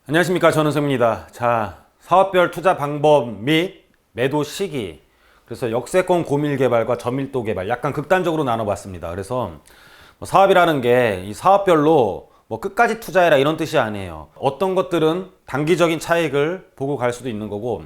안녕하십니까, 전은성입니다. 자, 사업별 투자 방법 및 매도 시기, 그래서 역세권 고밀 개발과 저밀도 개발 약간 극단적으로 나눠봤습니다. 그래서 사업이라는 게 이 사업별로 끝까지 투자해라 이런 뜻이 아니에요. 어떤 것들은 단기적인 차익을 보고 갈 수도 있는 거고,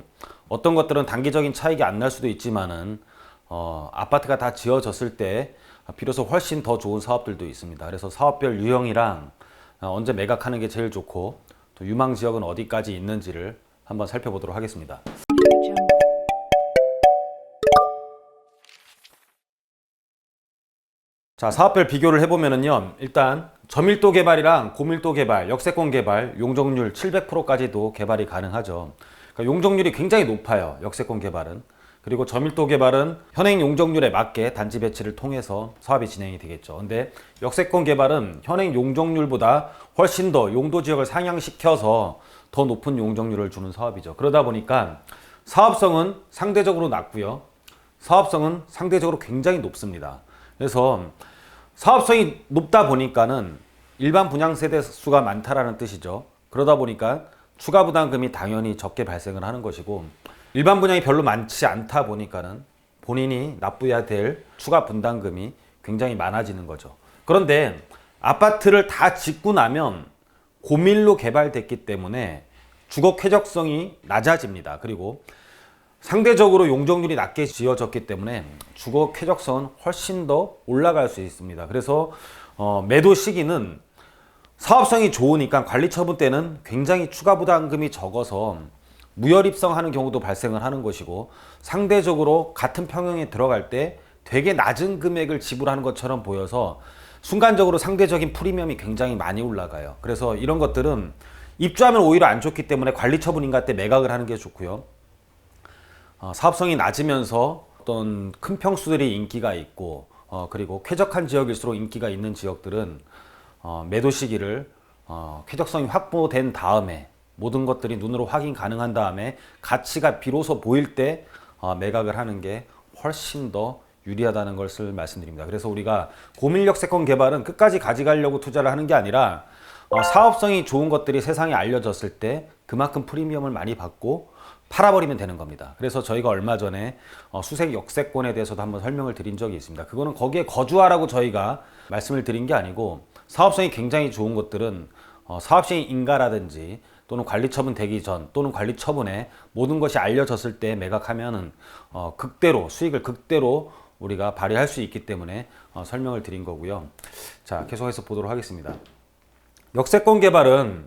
어떤 것들은 단기적인 차익이 안 날 수도 있지만은 아파트가 다 지어졌을 때 비로소 훨씬 더 좋은 사업들도 있습니다. 그래서 사업별 유형이랑 언제 매각하는 게 제일 좋고, 또 유망 지역은 어디까지 있는지를 한번 살펴보도록 하겠습니다. 자, 사업별 비교를 해보면은요, 일단 저밀도 개발이랑 고밀도 개발, 역세권 개발, 용적률 700%까지도 개발이 가능하죠. 그러니까 용적률이 굉장히 높아요, 역세권 개발은. 그리고 저밀도 개발은 현행 용적률에 맞게 단지 배치를 통해서 사업이 진행이 되겠죠. 근데 역세권 개발은 현행 용적률보다 훨씬 더 용도 지역을 상향시켜서 더 높은 용적률을 주는 사업이죠. 그러다 보니까 사업성은 상대적으로 낮고요, 사업성은 상대적으로 굉장히 높습니다. 그래서 사업성이 높다 보니까는 일반 분양 세대 수가 많다라는 뜻이죠. 그러다 보니까 추가 부담금이 당연히 적게 발생을 하는 것이고, 일반 분양이 별로 많지 않다 보니까는 본인이 납부해야 될 추가 분담금이 굉장히 많아지는 거죠. 그런데 아파트를 다 짓고 나면 고밀로 개발됐기 때문에 주거 쾌적성이 낮아집니다. 그리고 상대적으로 용적률이 낮게 지어졌기 때문에 주거 쾌적성은 훨씬 더 올라갈 수 있습니다. 그래서 매도 시기는 사업성이 좋으니까 관리 처분 때는 굉장히 추가 부담금이 적어서 무혈 입성하는 경우도 발생을 하는 것이고, 상대적으로 같은 평형에 들어갈 때 되게 낮은 금액을 지불하는 것처럼 보여서 순간적으로 상대적인 프리미엄이 굉장히 많이 올라가요. 그래서 이런 것들은 입주하면 오히려 안 좋기 때문에 관리 처분인가 때 매각을 하는 게 좋고요. 사업성이 낮으면서 어떤 큰 평수들이 인기가 있고, 그리고 쾌적한 지역일수록 인기가 있는 지역들은 매도 시기를 쾌적성이 확보된 다음에, 모든 것들이 눈으로 확인 가능한 다음에 가치가 비로소 보일 때 매각을 하는 게 훨씬 더 유리하다는 것을 말씀드립니다. 그래서 우리가 고밀역세권 개발은 끝까지 가져가려고 투자를 하는 게 아니라 사업성이 좋은 것들이 세상에 알려졌을 때 그만큼 프리미엄을 많이 받고 팔아버리면 되는 겁니다. 그래서 저희가 얼마 전에 수색 역세권에 대해서도 한번 설명을 드린 적이 있습니다. 그거는 거기에 거주하라고 저희가 말씀을 드린 게 아니고, 사업성이 굉장히 좋은 것들은 사업시행 인가라든지 또는 관리처분 되기 전 또는 관리처분에 모든 것이 알려졌을 때 매각하면은 극대로 수익을 극대로 우리가 발휘할 수 있기 때문에 설명을 드린 거고요. 자, 계속해서 보도록 하겠습니다. 역세권 개발은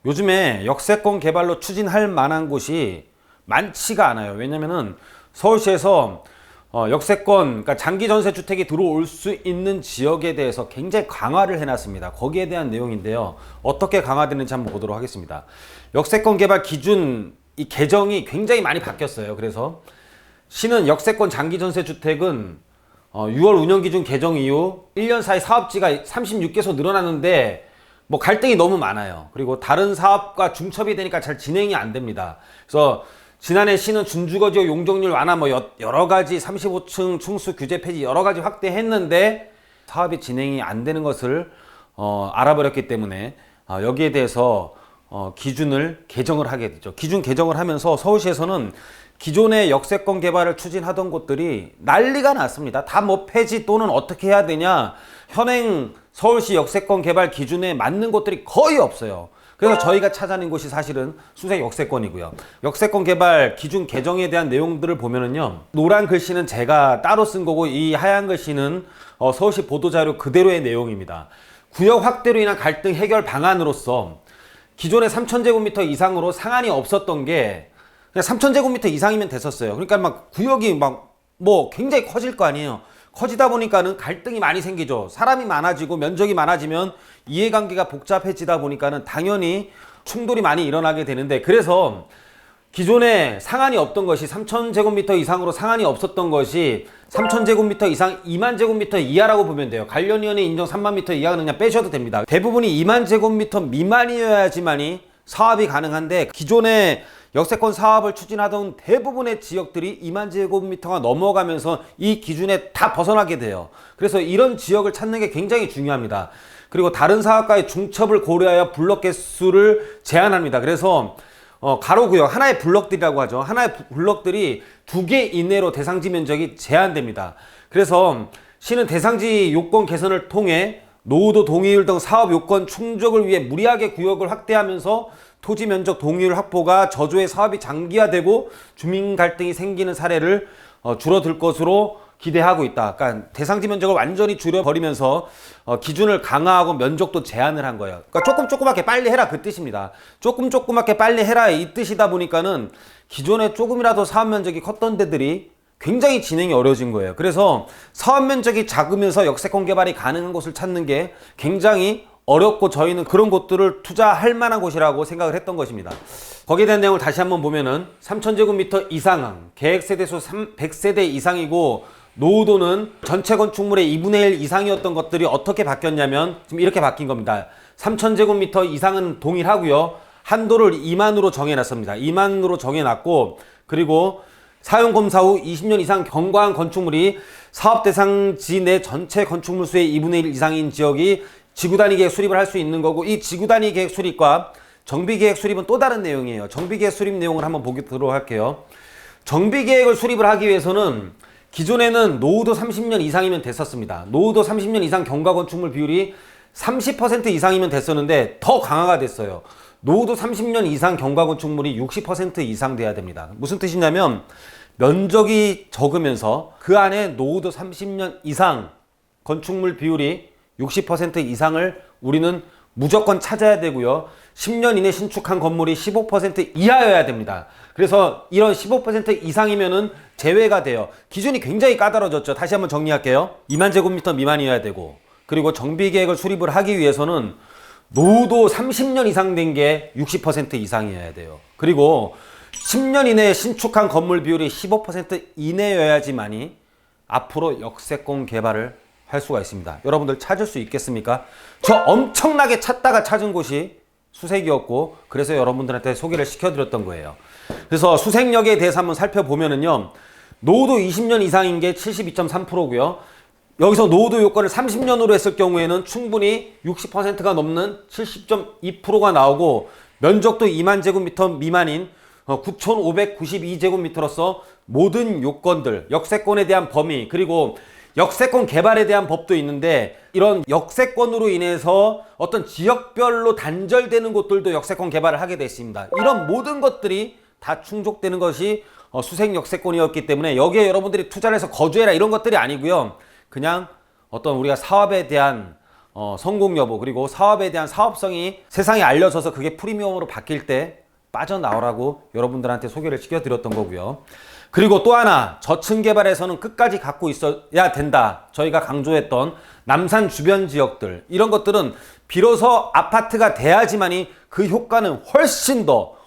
요즘에 역세권 개발로 추진할 만한 곳이 많지가 않아요. 왜냐면은 서울시에서 역세권, 그러니까 장기 전세 주택이 들어올 수 있는 지역에 대해서 굉장히 강화를 해놨습니다. 거기에 대한 내용인데요, 어떻게 강화되는지 한번 보도록 하겠습니다. 역세권 개발 기준 이 개정이 굉장히 많이 바뀌었어요. 그래서 시는 역세권 장기 전세 주택은 6월 운영 기준 개정 이후 1년 사이 사업지가 36개소 늘어났는데 갈등이 너무 많아요. 그리고 다른 사업과 중첩이 되니까 잘 진행이 안 됩니다. 그래서 지난해 시는 준주거지역 용적률 완화 여러 가지 35층 충수 규제 폐지 여러 가지 확대했는데 사업이 진행이 안 되는 것을 알아버렸기 때문에 여기에 대해서 기준을 개정을 하게 되죠. 기준 개정을 하면서 서울시에서는 기존의 역세권 개발을 추진하던 곳들이 난리가 났습니다. 다 폐지 또는 어떻게 해야 되냐, 현행 서울시 역세권 개발 기준에 맞는 곳들이 거의 없어요. 그래서 저희가 찾아낸 곳이 사실은 수색 역세권이고요. 역세권 개발 기준 개정에 대한 내용들을 보면은요, 노란 글씨는 제가 따로 쓴 거고, 이 하얀 글씨는 서울시 보도자료 그대로의 내용입니다. 구역 확대로 인한 갈등 해결 방안으로서 기존의 3,000제곱미터 이상으로 상한이 없었던 게 그냥 3,000제곱미터 이상이면 됐었어요. 그러니까 구역이 굉장히 커질 거 아니에요. 커지다 보니까는 갈등이 많이 생기죠. 사람이 많아지고 면적이 많아지면 이해관계가 복잡해지다 보니까는 당연히 충돌이 많이 일어나게 되는데, 그래서 기존에 상한이 없던 것이 3,000제곱미터 이상으로 상한이 없었던 것이 3,000제곱미터 이상 2만 제곱미터 이하라고 보면 돼요. 관련위원회 인정 3만 미터 이하는 그냥 빼셔도 됩니다. 대부분이 2만 제곱미터 미만이어야지만이 사업이 가능한데, 기존에 역세권 사업을 추진하던 대부분의 지역들이 2만 제곱미터가 넘어가면서 이 기준에 다 벗어나게 돼요. 그래서 이런 지역을 찾는 게 굉장히 중요합니다. 그리고 다른 사업과의 중첩을 고려하여 블록 개수를 제한합니다. 그래서 가로구역, 하나의 블럭들이라고 하죠. 하나의 블럭들이 2개 이내로 대상지 면적이 제한됩니다. 그래서 시는 대상지 요건 개선을 통해 노후도 동의율 등 사업 요건 충족을 위해 무리하게 구역을 확대하면서 토지 면적 동의율 확보가 저조의 사업이 장기화되고 주민 갈등이 생기는 사례를 줄어들 것으로 기대하고 있다. 그러니까 대상지 면적을 완전히 줄여버리면서 기준을 강화하고 면적도 제한을 한 거예요. 그러니까 조그맣게 빨리 해라 그 뜻입니다. 조그맣게 빨리 해라 이 뜻이다 보니까는 기존에 조금이라도 사업 면적이 컸던 데들이 굉장히 진행이 어려워진 거예요. 그래서 사업 면적이 작으면서 역세권 개발이 가능한 곳을 찾는 게 굉장히 어렵고 저희는 그런 곳들을 투자할 만한 곳이라고 생각을 했던 것입니다. 거기에 대한 내용을 다시 한번 보면은 3000제곱미터 이상, 계획세대수 100세대 이상이고 노후도는 전체 건축물의 2분의 1 이상이었던 것들이 어떻게 바뀌었냐면 지금 이렇게 바뀐 겁니다. 3000제곱미터 이상은 동일하고요. 한도를 2만으로 정해놨습니다. 2만으로 정해놨고 그리고 사용검사 후 20년 이상 경과한 건축물이 사업 대상지 내 전체 건축물 수의 2분의 1 이상인 지역이 지구단위 계획 수립을 할 수 있는 거고 이 지구단위 계획 수립과 정비계획 수립은 또 다른 내용이에요. 정비계획 수립 내용을 한번 보도록 할게요. 정비계획을 수립을 하기 위해서는 기존에는 노후도 30년 이상이면 됐었습니다. 노후도 30년 이상 경과 건축물 비율이 30% 이상이면 됐었는데 더 강화가 됐어요. 노후도 30년 이상 경과 건축물이 60% 이상 돼야 됩니다. 무슨 뜻이냐면 면적이 적으면서 그 안에 노후도 30년 이상 건축물 비율이 60% 이상을 우리는 무조건 찾아야 되고요. 10년 이내 신축한 건물이 15% 이하여야 됩니다. 그래서 이런 15% 이상이면은 제외가 돼요. 기준이 굉장히 까다로워졌죠. 다시 한번 정리할게요. 2만 제곱미터 미만이어야 되고 그리고 정비계획을 수립을 하기 위해서는 노후도 30년 이상 된 게 60% 이상이어야 돼요. 그리고 10년 이내에 신축한 건물 비율이 15% 이내여야지만이 앞으로 역세권 개발을 할 수가 있습니다. 여러분들 찾을 수 있겠습니까? 저 엄청나게 찾다가 찾은 곳이 수색이었고 그래서 여러분들한테 소개를 시켜드렸던 거예요. 그래서 수색력에 대해서 한번 살펴보면은요. 노후도 20년 이상인 게 72.3%고요. 여기서 노후도 요건을 30년으로 했을 경우에는 충분히 60%가 넘는 70.2%가 나오고 면적도 2만 제곱미터 미만인 9,592제곱미터로서 모든 요건들, 역세권에 대한 범위 그리고 역세권 개발에 대한 법도 있는데 이런 역세권으로 인해서 어떤 지역별로 단절되는 곳들도 역세권 개발을 하게 됐습니다. 이런 모든 것들이 다 충족되는 것이 수색 역세권이었기 때문에 여기에 여러분들이 투자를 해서 거주해라 이런 것들이 아니고요. 그냥 어떤 우리가 사업에 대한 성공 여부 그리고 사업에 대한 사업성이 세상에 알려져서 그게 프리미엄으로 바뀔 때 빠져나오라고 여러분들한테 소개를 시켜드렸던 거고요. 그리고 또 하나 저층 개발에서는 끝까지 갖고 있어야 된다. 저희가 강조했던 남산 주변 지역들 이런 것들은 비로소 아파트가 돼야지만이 그 효과는 훨씬 더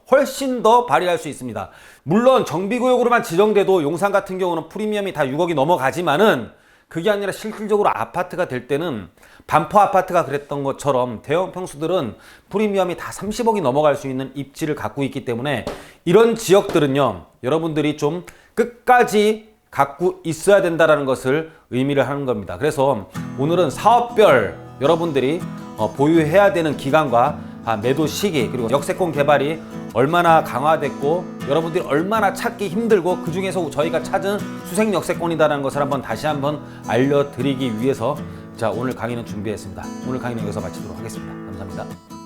발휘할 수 있습니다. 물론 정비구역으로만 지정돼도 용산 같은 경우는 프리미엄이 다 6억이 넘어가지만은 그게 아니라 실질적으로 아파트가 될 때는 반포 아파트가 그랬던 것처럼 대형 평수들은 프리미엄이 다 30억이 넘어갈 수 있는 입지를 갖고 있기 때문에 이런 지역들은요 여러분들이 좀 끝까지 갖고 있어야 된다는 것을 의미를 하는 겁니다. 그래서 오늘은 사업별 여러분들이 보유해야 되는 기간과 매도 시기 그리고 역세권 개발이 얼마나 강화됐고 여러분들이 얼마나 찾기 힘들고 그 중에서 저희가 찾은 수색 역세권이다라는 것을 다시 한번 알려드리기 위해서 자 오늘 강의는 준비했습니다. 오늘 강의는 여기서 마치도록 하겠습니다. 감사합니다.